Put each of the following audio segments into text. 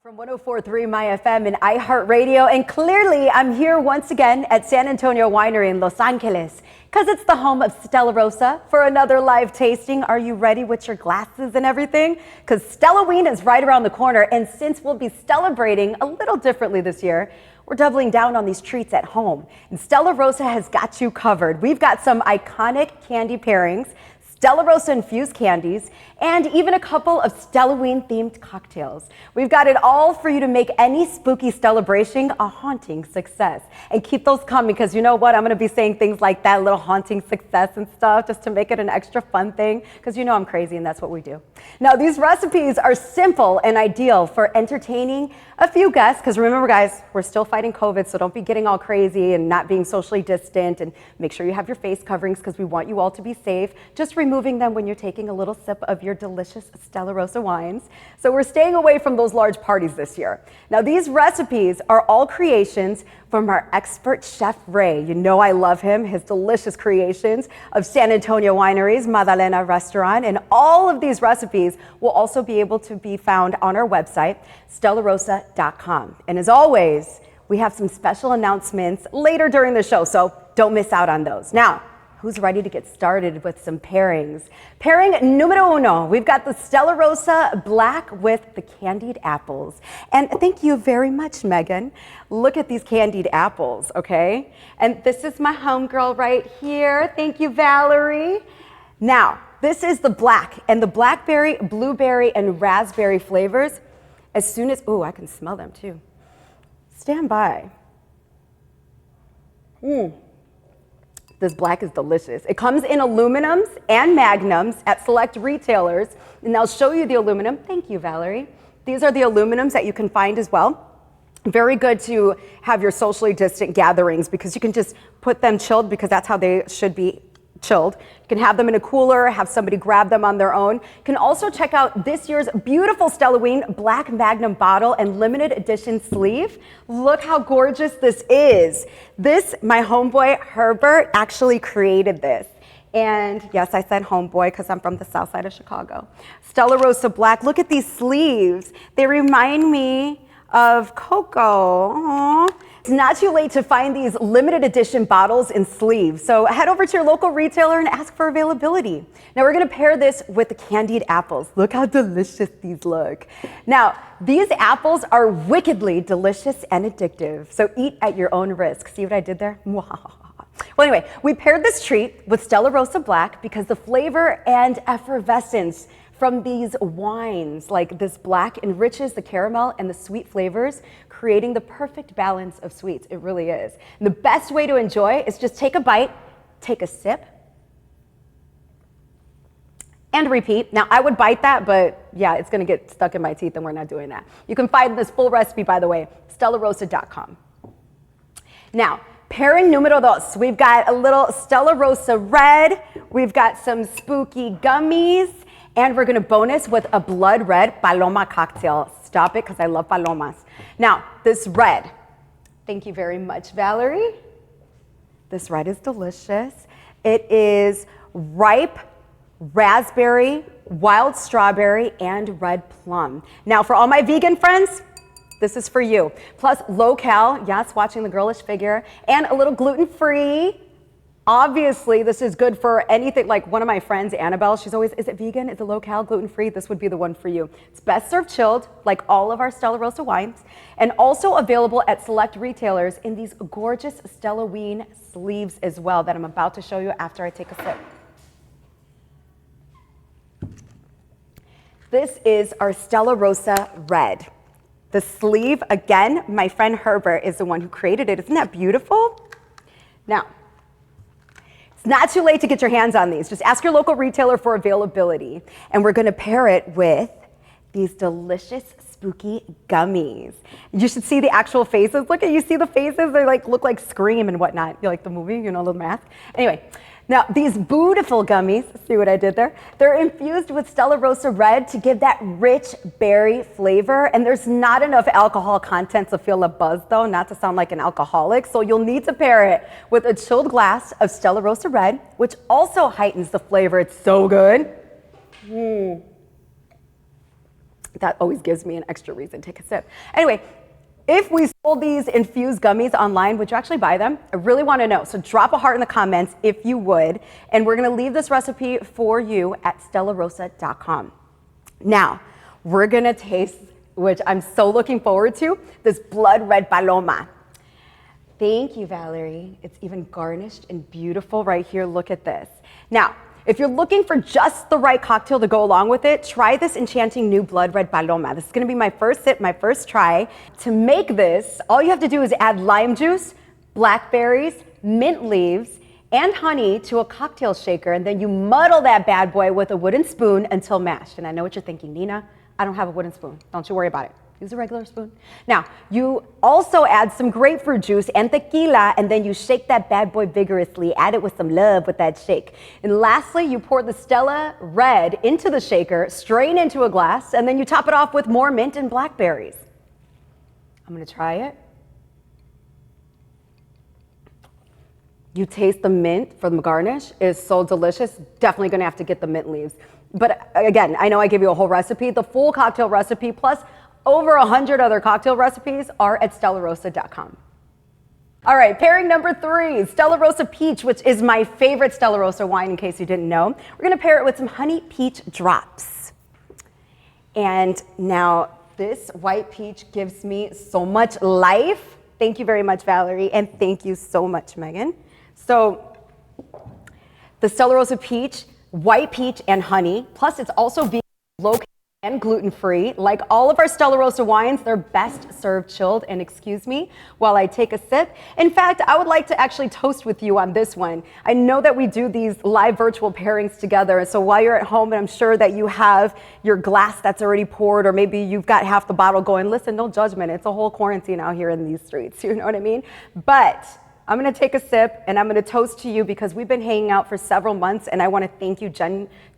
From 104.3 MYfm and iHeartRadio, and clearly I'm here once again at San Antonio Winery in Los Angeles because it's the home of Stella Rosa for another live tasting. Are you ready with your glasses and everything? Because Stellaween is right around the corner, and since we'll be celebrating a little differently this year, we're doubling down on these treats at home. And Stella Rosa has got you covered. We've got some iconic candy pairings, Stella Rosa infused candies, and even a couple of Stellaween-themed cocktails. We've got it all for you to make any spooky celebration a haunting success. And keep those coming, because you know what? I'm going to be saying things like that, little haunting success and stuff, just to make it an extra fun thing, because you know I'm crazy and that's what we do. Now, these recipes are simple and ideal for entertaining a few guests, because remember, guys, we're still fighting COVID, so don't be getting all crazy and not being socially distant, and make sure you have your face coverings, because we want you all to be safe. Just removing them when you're taking a little sip of your delicious Stella Rosa wines. So we're staying away from those large parties this year. Now, these recipes are all creations from our expert chef Ray. You know I love him, his delicious creations of San Antonio Winery's Maddalena Restaurant. And all of these recipes will also be able to be found on our website, stellarosa.com. And as always, we have some special announcements later during the show, so don't miss out on those. Now, who's ready to get started with some pairings? Pairing numero uno, we've got the Stella Rosa Black with the Candied Apples. And thank you very much, Megan. Look at these Candied Apples, okay? And this is my homegirl right here. Thank you, Valerie. Now, this is the black, and the blackberry, blueberry, and raspberry flavors. As soon as, ooh, I can smell them too. Stand by. This black is delicious. It comes in aluminums and magnums at select retailers, and I'll show you the aluminum. Thank you, Valerie. These are the aluminums that you can find as well. Very good to have your socially distant gatherings, because you can just put them chilled, because that's how they should be chilled. You can have them in a cooler, have somebody grab them on their own. You can also check out this year's beautiful Stellaween Black Magnum bottle and limited edition sleeve. Look how gorgeous this is. This, my homeboy Herbert actually created this. And yes, I said homeboy because I'm from the south side of Chicago. Stella Rosa Black, look at these sleeves. They remind me of Coco. Aww. It's not too late to find these limited edition bottles and sleeves. So head over to your local retailer and ask for availability. Now we're gonna pair this with the Candied Apples. Look how delicious these look. Now, these apples are wickedly delicious and addictive. So eat at your own risk. See what I did there? Well, anyway, we paired this treat with Stella Rosa Black because the flavor and effervescence from these wines, like this black, enriches the caramel and the sweet flavors, creating the perfect balance of sweets. It really is. And the best way to enjoy is just take a bite, take a sip, and repeat. Now, I would bite that, but yeah, it's gonna get stuck in my teeth, and we're not doing that. You can find this full recipe, by the way, stellarosa.com. Now, pairing numero dos, we've got a little Stella Rosa Red, we've got some spooky gummies, and we're gonna bonus with a blood red Paloma cocktail. Stop it, because I love Palomas. Now, this red, thank you very much, Valerie. This red is delicious. It is ripe raspberry, wild strawberry, and red plum. Now, for all my vegan friends, this is for you. Plus low-cal, yes, watching the girlish figure, and a little gluten-free. Obviously, this is good for anything. Like one of my friends, Annabelle, she's always, is it vegan? Is it low-cal, gluten-free? This would be the one for you. It's best served chilled, like all of our Stella Rosa wines, and also available at select retailers in these gorgeous Stellaween sleeves as well that I'm about to show you after I take a sip. This is our Stella Rosa Red. The sleeve, again, my friend Herbert is the one who created it. Isn't that beautiful? Now, it's not too late to get your hands on these. Just ask your local retailer for availability. And we're gonna pair it with these delicious spooky gummies. You should see the actual faces. Look at, you see the faces? They like look like Scream and whatnot. You like the movie, you know, the mask? Anyway, now these beautiful gummies, see what I did there? They're infused with Stella Rosa Red to give that rich berry flavor. And there's not enough alcohol content to feel a buzz though, not to sound like an alcoholic. So you'll need to pair it with a chilled glass of Stella Rosa Red, which also heightens the flavor. It's so good. That always gives me an extra reason to take a sip. Anyway, if we sold these infused gummies online, would you actually buy them? I really want to know. So drop a heart in the comments if you would. And we're going to leave this recipe for you at stellarosa.com. Now, we're going to taste, which I'm so looking forward to, this blood red Paloma. Thank you, Valerie. It's even garnished and beautiful right here. Look at this. Now, if you're looking for just the right cocktail to go along with it, try this enchanting new blood red Paloma. This is going to be my first sip, my first try. To make this, all you have to do is add lime juice, blackberries, mint leaves, and honey to a cocktail shaker, and then you muddle that bad boy with a wooden spoon until mashed. And I know what you're thinking, Nina, I don't have a wooden spoon. Don't you worry about it. Use a regular spoon. Now, you also add some grapefruit juice and tequila, and then you shake that bad boy vigorously. Add it with some love with that shake. And lastly, you pour the Stella Red into the shaker, strain into a glass, and then you top it off with more mint and blackberries. I'm gonna try it. You taste the mint from the garnish. It is so delicious. Definitely gonna have to get the mint leaves. But again, I know I gave you a whole recipe. The full cocktail recipe plus over 100 other cocktail recipes are at stellarosa.com. All right, pairing number 3, Stella Rosa Peach, which is my favorite Stella Rosa wine in case you didn't know. We're gonna pair it with some honey peach drops. And now this white peach gives me so much life. Thank you very much, Valerie, and thank you so much, Megan. So the Stella Rosa Peach, white peach and honey, plus it's also vegan, low and gluten-free. Like all of our Stella Rosa wines, they're best served chilled. And excuse me while I take a sip. In fact, I would like to actually toast with you on this one. I know that we do these live virtual pairings together. And so while you're at home, and I'm sure that you have your glass that's already poured, or maybe you've got half the bottle going, listen, no judgment. It's a whole quarantine out here in these streets. You know what I mean? But I'm gonna take a sip and I'm gonna toast to you because we've been hanging out for several months, and I wanna thank you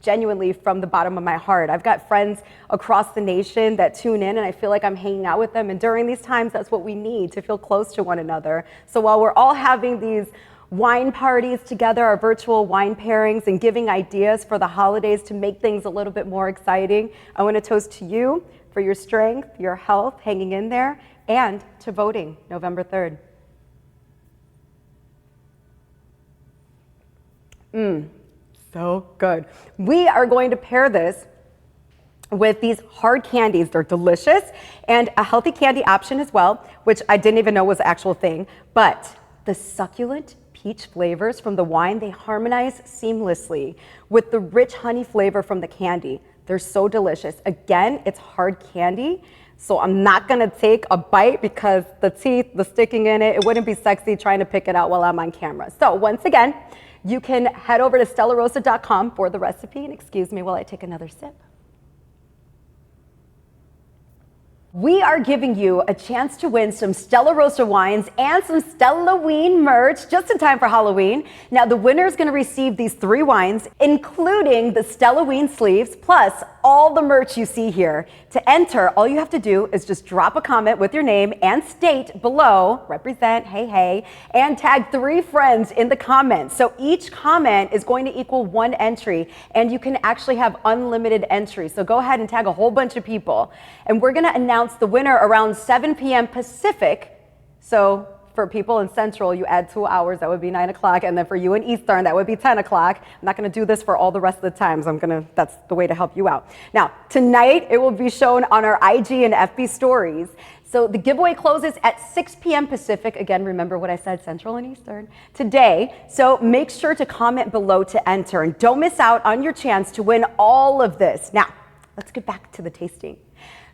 genuinely from the bottom of my heart. I've got friends across the nation that tune in, and I feel like I'm hanging out with them, and during these times, that's what we need, to feel close to one another. So while we're all having these wine parties together, our virtual wine pairings, and giving ideas for the holidays to make things a little bit more exciting, I wanna toast to you for your strength, your health, hanging in there, and to voting November 3rd. So good. We are going to pair this with these hard candies. They're delicious, and a healthy candy option as well, which I didn't even know was the actual thing. But the succulent peach flavors from the wine, they harmonize seamlessly with the rich honey flavor from the candy. They're so delicious. Again, it's hard candy, so I'm not gonna take a bite because the teeth, the sticking in it, it wouldn't be sexy trying to pick it out while I'm on camera. So once again, you can head over to stellarosa.com for the recipe, and excuse me while I take another sip. We are giving you a chance to win some Stella Rosa wines and some Stellaween merch just in time for Halloween. Now, the winner is going to receive these 3 wines, including the Stellaween sleeves, plus all the merch you see here. To enter, all you have to do is just drop a comment with your name and state below, represent, hey, hey, and tag 3 friends in the comments. So each comment is going to equal 1 entry, and you can actually have unlimited entry. So go ahead and tag a whole bunch of people. And we're going to announce the winner around 7 p.m. Pacific. So for people in Central, you add 2 hours, that would be 9 o'clock. And then for you in Eastern, that would be 10 o'clock. I'm not going to do this for all the rest of the times. That's the way to help you out. Now, tonight, it will be shown on our IG and FB stories. So the giveaway closes at 6 p.m. Pacific. Again, remember what I said, Central and Eastern today. So make sure to comment below to enter, and don't miss out on your chance to win all of this. Now, let's get back to the tasting.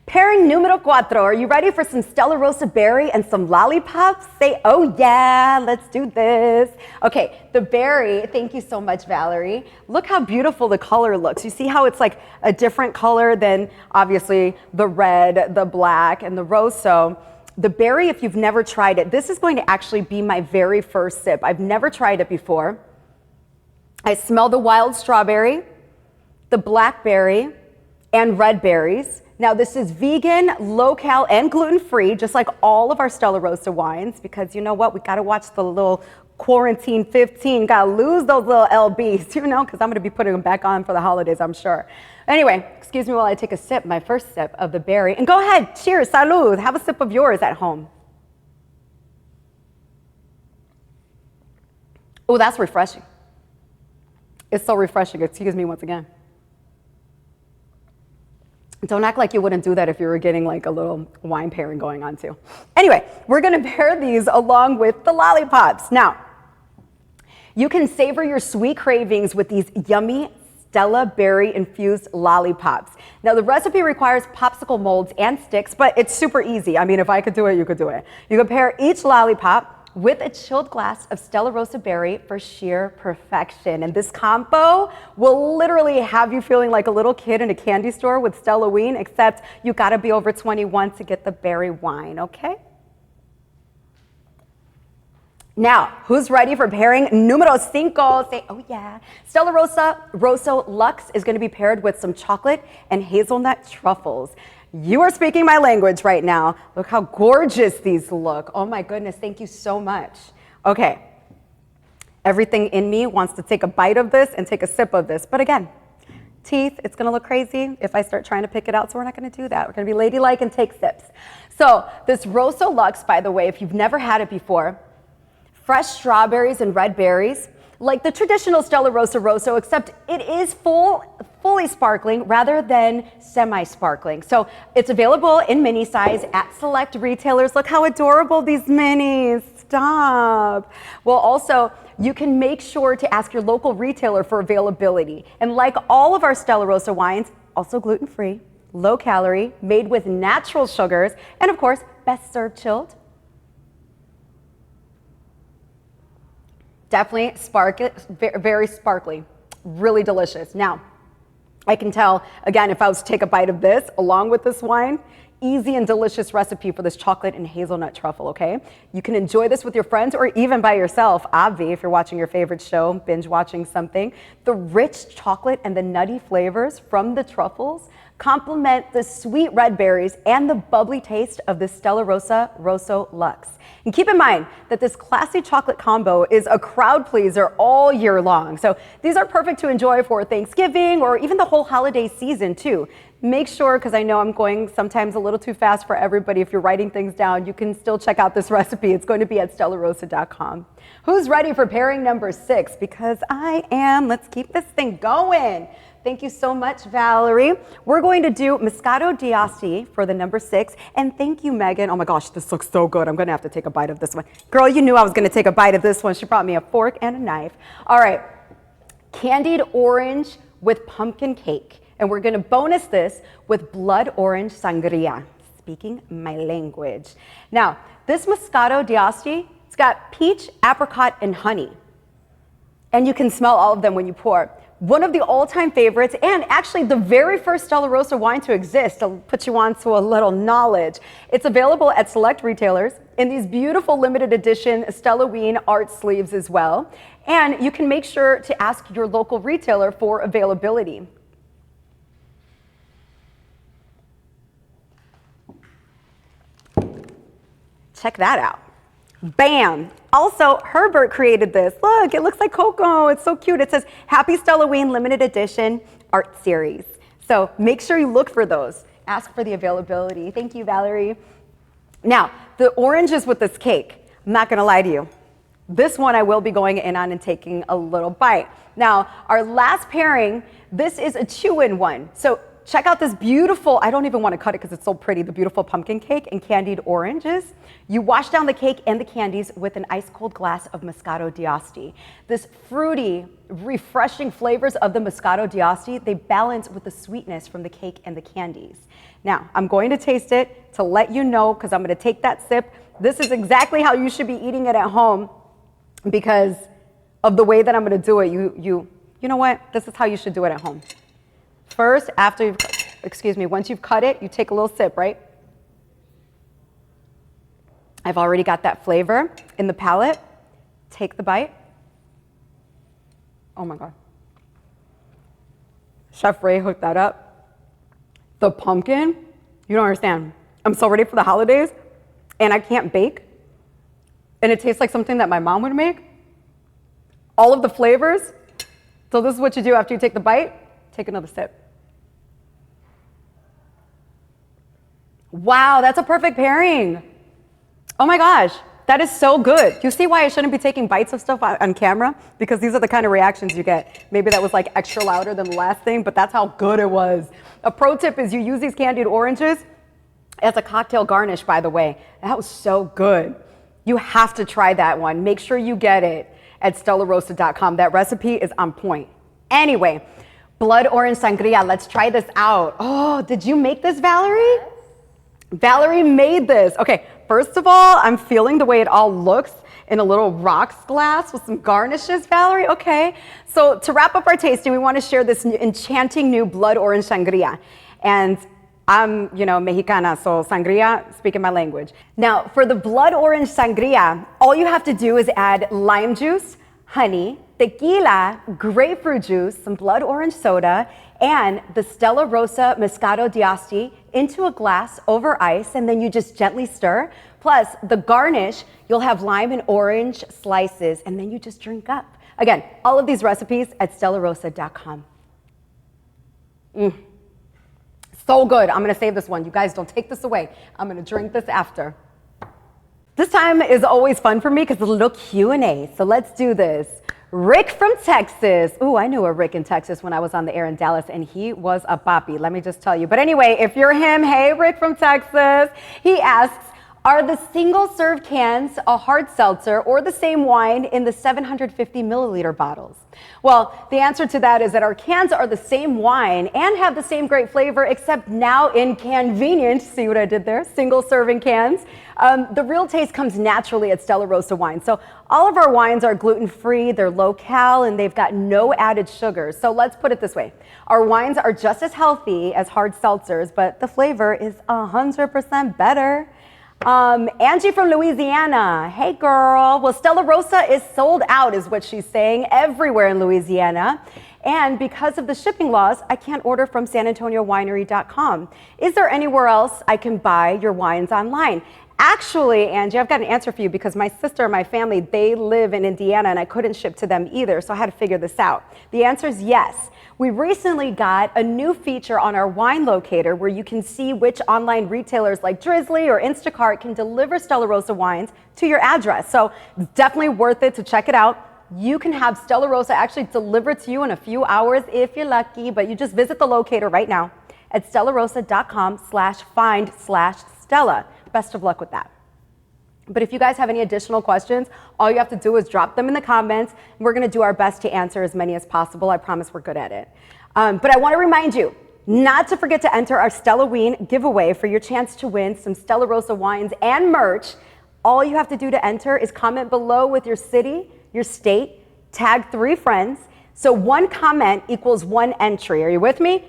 Pairing numero 4, are you ready for some Stella Rosa berry and some lollipops? Say, oh yeah, let's do this. Okay, the berry, thank you so much, Valerie. Look how beautiful the color looks. You see how it's like a different color than obviously the red, the black, and the rose. So the berry, if you've never tried it, this is going to actually be my very first sip. I've never tried it before. I smell the wild strawberry, the blackberry, and red berries. Now, this is vegan, low-cal, and gluten-free, just like all of our Stella Rosa wines, because you know what? We got to watch the little quarantine 15. Gotta lose those little LBs, you know, because I'm gonna be putting them back on for the holidays, I'm sure. Anyway, excuse me while I take a sip, my first sip of the berry. And go ahead, cheers, salud. Have a sip of yours at home. Oh, that's refreshing. It's so refreshing. Excuse me once again. Don't act like you wouldn't do that if you were getting like a little wine pairing going on too. Anyway, we're gonna pair these along with the lollipops. Now, you can savor your sweet cravings with these yummy Stella berry infused lollipops. Now, the recipe requires popsicle molds and sticks, but it's super easy. I mean, if I could do it, you could do it. You could pair each lollipop with a chilled glass of Stella Rosa berry for sheer perfection. And this combo will literally have you feeling like a little kid in a candy store with Stellaween, except you gotta be over 21 to get the berry wine, okay? Now, who's ready for pairing numero 5? Say, oh yeah. Stella Rosa Rosso Luxe is gonna be paired with some chocolate and hazelnut truffles. You are speaking my language right now. Look how gorgeous these look. Oh my goodness, thank you so much. Okay, everything in me wants to take a bite of this and take a sip of this. But again, teeth, it's gonna look crazy if I start trying to pick it out, so we're not gonna do that. We're gonna be ladylike and take sips. So this Rosso Luxe, by the way, if you've never had it before, fresh strawberries and red berries, like the traditional Stella Rosa Rosso, except it is fully sparkling rather than semi-sparkling. So it's available in mini size at select retailers. Look how adorable these minis, stop. Well, also, you can make sure to ask your local retailer for availability. And like all of our Stella Rosa wines, also gluten-free, low calorie, made with natural sugars, and of course, best served chilled. Definitely very sparkly, really delicious. Now, I can tell, again, if I was to take a bite of this along with this wine, easy and delicious recipe for this chocolate and hazelnut truffle, okay? You can enjoy this with your friends or even by yourself, obvi, if you're watching your favorite show, binge watching something. The rich chocolate and the nutty flavors from the truffles complement the sweet red berries and the bubbly taste of the Stella Rosa Rosso Luxe. And keep in mind that this classy chocolate combo is a crowd pleaser all year long. So these are perfect to enjoy for Thanksgiving or even the whole holiday season too. Make sure, because I know I'm going sometimes a little too fast for everybody, if you're writing things down, you can still check out this recipe. It's going to be at stellarosa.com. Who's ready for pairing number 6? Because I am. Let's keep this thing going. Thank you so much, Valerie. We're going to do Moscato d'Asti for the number 6. And thank you, Megan. Oh my gosh, this looks so good. I'm going to have to take a bite of this one. Girl, you knew I was going to take a bite of this one. She brought me a fork and a knife. All right, candied orange with pumpkin cake. And we're going to bonus this with blood orange sangria. Speaking my language. Now, this Moscato d'Asti, it's got peach, apricot, and honey. And you can smell all of them when you pour. One of the all-time favorites, and actually the very first Stella Rosa wine to exist. I'll put you on to a little knowledge. It's available at select retailers in these beautiful limited edition Stellaween art sleeves as well. And you can make sure to ask your local retailer for availability. Check that out. Bam! Also, Herbert created this. Look, it looks like cocoa. It's so cute. It says Happy Stellaween Limited Edition Art Series. So make sure you look for those. Ask for the availability. Thank you, Valerie. Now, the oranges with this cake. I'm not going to lie to you. This one I will be going in on and taking a little bite. Now, our last pairing, this is a chew-in one. So check out this beautiful, I don't even want to cut it because it's so pretty, the beautiful pumpkin cake and candied oranges. You wash down the cake and the candies with an ice cold glass of Moscato d'Asti. This fruity, refreshing flavors of the Moscato d'Asti, they balance with the sweetness from the cake and the candies. Now, I'm going to taste it to let you know, because I'm going to take that sip. This is exactly how you should be eating it at home because of the way that I'm going to do it. You know what? This is how you should do it at home. First, after you've, once you've cut it, you take a little sip, right? I've already got that flavor in the palate. Take the bite. Oh my God. Chef Ray hooked that up. The pumpkin, you don't understand. I'm so ready for the holidays and I can't bake. And it tastes like something that my mom would make. all of the flavors. So this is what you do after you take the bite. Take another sip. Wow, that's a perfect pairing. Oh my gosh, that is so good. You see why I shouldn't be taking bites of stuff on camera? Because these are the kind of reactions you get. Maybe that was like extra louder than the last thing, but that's how good it was. A pro tip is you use these candied oranges as a cocktail garnish, by the way. That was so good. You have to try that one. Make sure you get it at stellarosa.com. That recipe is on point. Anyway, blood orange sangria. Let's try this out. Oh, did you make this, Valerie? Yes. Valerie made this. Okay, first of all, I'm feeling the way it all looks in a little rocks glass with some garnishes, Valerie. Okay, so to wrap up our tasting, we want to share this enchanting new blood orange sangria. And I'm, Mexicana, so sangria, speaking my language. Now, for the blood orange sangria, all you have to do is add lime juice, honey, tequila, grapefruit juice, some blood orange soda, and the Stella Rosa Moscato d'Asti into a glass over ice, and then you just gently stir. Plus, the garnish, you'll have lime and orange slices, and then you just drink up. Again, all of these recipes at stellarosa.com. So good. I'm going to save this one. You guys don't take this away. I'm going to drink this after. This time is always fun for me because it's a little Q&A. So let's do this. Rick from Texas. Ooh, I knew a Rick in Texas when I was on the air in Dallas, and he was a papi, let me just tell you. But anyway, if you're him, hey, Rick from Texas. He asks, are the single-serve cans a hard seltzer or the same wine in the 750 milliliter bottles? Well, the answer to that is that our cans are the same wine and have the same great flavor, except now in convenient, see what I did there, single-serving cans. The real taste comes naturally at Stella Rosa wine. So all of our wines are gluten-free, they're low-cal, and they've got no added sugars. So let's put it this way. Our wines are just as healthy as hard seltzers, but the flavor is 100% better. Angie from Louisiana. Hey girl. Well, Stella Rosa is sold out is what she's saying everywhere in Louisiana. And because of the shipping laws, I can't order from sanantoniowinery.com. Is there anywhere else I can buy your wines online? Actually, Angie, I've got an answer for you because my sister and my family, they live in Indiana and I couldn't ship to them either. So I had to figure this out. The answer is yes. We recently got a new feature on our wine locator where you can see which online retailers like Drizzly or Instacart can deliver Stella Rosa wines to your address. So it's definitely worth it to check it out. You can have Stella Rosa actually delivered to you in a few hours if you're lucky, but you just visit the locator right now at stellarosa.com/find/Stella. Best of luck with that. But if you guys have any additional questions, all you have to do is drop them in the comments. And we're going to do our best to answer as many as possible. I promise we're good at it. But I want to remind you not to forget to enter our Stellaween giveaway for your chance to win some Stella Rosa wines and merch. All you have to do to enter is comment below with your city, your state, tag 3 friends. So 1 comment equals 1 entry. Are you with me?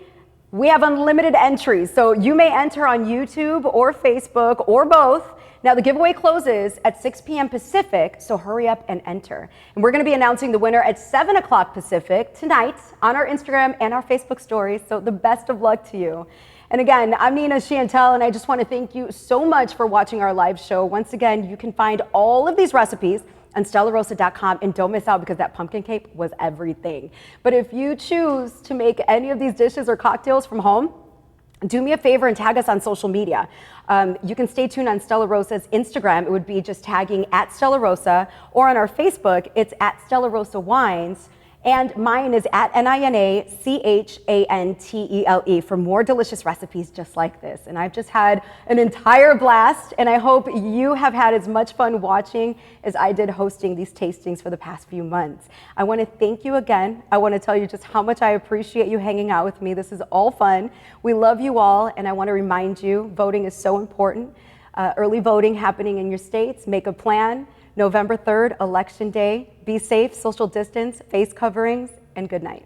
We have unlimited entries. So you may enter on YouTube or Facebook or both. Now, the giveaway closes at 6 p.m. Pacific, so hurry up and enter. And we're going to be announcing the winner at 7 o'clock Pacific tonight on our Instagram and our Facebook stories, so the best of luck to you. And again, I'm Nina Chantele, and I just want to thank you so much for watching our live show. Once again, you can find all of these recipes on stellarosa.com, and don't miss out because that pumpkin cake was everything. But if you choose to make any of these dishes or cocktails from home, do me a favor and tag us on social media. You can stay tuned on Stella Rosa's Instagram. It would be just tagging at Stella Rosa, or on our Facebook, it's at Stella Rosa Wines. And mine is at NINACHANTELE for more delicious recipes just like this. And I've just had an entire blast, and I hope you have had as much fun watching as I did hosting these tastings for the past few months. I want to thank you again. I want to tell you just how much I appreciate you hanging out with me. This is all fun. We love you all, and I want to remind you, voting is so important. Early voting happening in your states. Make a plan. November 3rd, Election Day. Be safe, social distance, face coverings, and good night.